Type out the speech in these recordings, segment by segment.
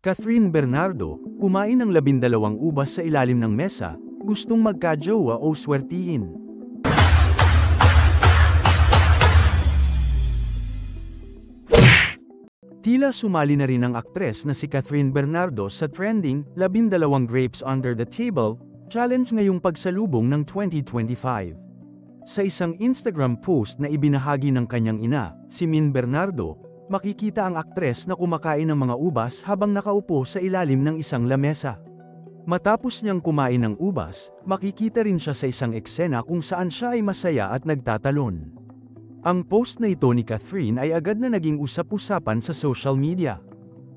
Catherine Bernardo, kumain ng 12 ubas sa ilalim ng mesa, gustong magka-jowa o swertihin. Tila sumali na rin ang aktres na si Catherine Bernardo sa trending 12 grapes under the table challenge ngayong pagsalubong ng 2025. Sa isang Instagram post na ibinahagi ng kanyang ina, si Min Bernardo, makikita ang aktres na kumakain ng mga ubas habang nakaupo sa ilalim ng isang lamesa. Matapos niyang kumain ng ubas, makikita rin siya sa isang eksena kung saan siya ay masaya at nagtatalon. Ang post na ito ni Catherine ay agad na naging usap-usapan sa social media.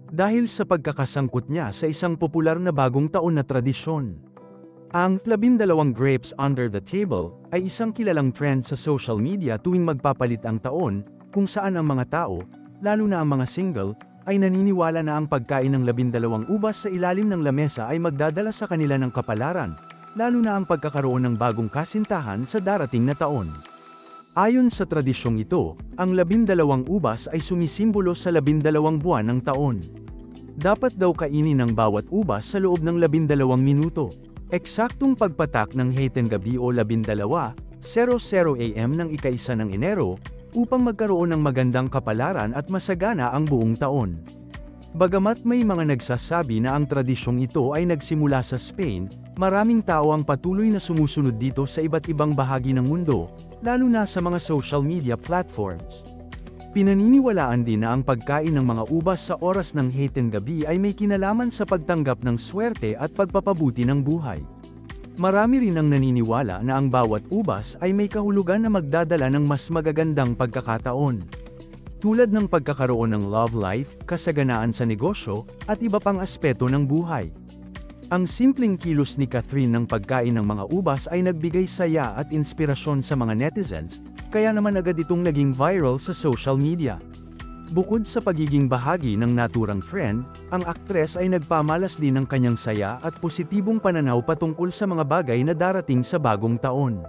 Dahil sa pagkakasangkot niya sa isang popular na bagong taon na tradisyon. Ang 12 grapes under the table ay isang kilalang trend sa social media tuwing magpapalit ang taon, kung saan ang mga tao, lalo na ang mga single, ay naniniwala na ang pagkain ng 12 ubas sa ilalim ng lamesa ay magdadala sa kanila ng kapalaran, lalo na ang pagkakaroon ng bagong kasintahan sa darating na taon. Ayon sa tradisyong ito, ang 12 ubas ay sumisimbolo sa 12 buwan ng taon. Dapat daw kainin ang bawat ubas sa loob ng 12 minuto. Eksaktong pagpatak ng hating gabi o 12:00 AM ng ika-1 ng Enero, upang magkaroon ng magandang kapalaran at masagana ang buong taon. Bagamat may mga nagsasabi na ang tradisyong ito ay nagsimula sa Spain, maraming tao ang patuloy na sumusunod dito sa iba't ibang bahagi ng mundo, lalo na sa mga social media platforms. Pinaniniwalaan din na ang pagkain ng mga ubas sa oras ng hating gabi ay may kinalaman sa pagtanggap ng swerte at pagpapabuti ng buhay. Marami rin ang naniniwala na ang bawat ubas ay may kahulugan na magdadala ng mas magagandang pagkakataon. Tulad ng pagkakaroon ng love life, kasaganaan sa negosyo, at iba pang aspeto ng buhay. Ang simpleng kilos ni Catherine ng pagkain ng mga ubas ay nagbigay saya at inspirasyon sa mga netizens, kaya naman agad itong naging viral sa social media. Bukod sa pagiging bahagi ng naturang trend, ang aktres ay nagpamalas din ng kanyang saya at positibong pananaw patungkol sa mga bagay na darating sa bagong taon.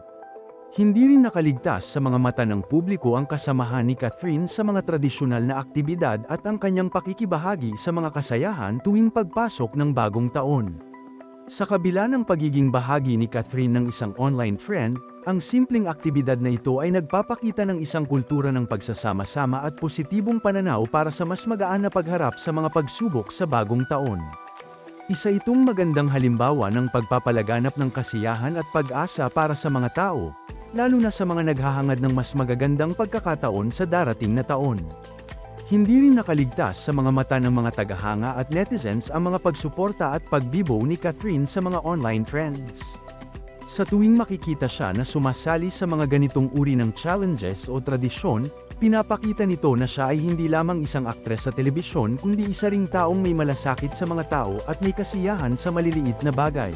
Hindi rin nakaligtas sa mga mata ng publiko ang kasamahan ni Catherine sa mga tradisyonal na aktibidad at ang kanyang pakikibahagi sa mga kasayahan tuwing pagpasok ng bagong taon. Sa kabila ng pagiging bahagi ni Catherine ng isang online trend, ang simpleng aktibidad na ito ay nagpapakita ng isang kultura ng pagsasama-sama at positibong pananaw para sa mas magaan na pagharap sa mga pagsubok sa bagong taon. Isa itong magandang halimbawa ng pagpapalaganap ng kasiyahan at pag-asa para sa mga tao, lalo na sa mga naghahangad ng mas magagandang pagkakataon sa darating na taon. Hindi rin nakaligtas sa mga mata ng mga tagahanga at netizens ang mga pagsuporta at pagbibo ni Catherine sa mga online trends. Sa tuwing makikita siya na sumasali sa mga ganitong uri ng challenges o tradisyon, pinapakita nito na siya ay hindi lamang isang aktres sa telebisyon kundi isa ring taong may malasakit sa mga tao at may kasiyahan sa maliliit na bagay.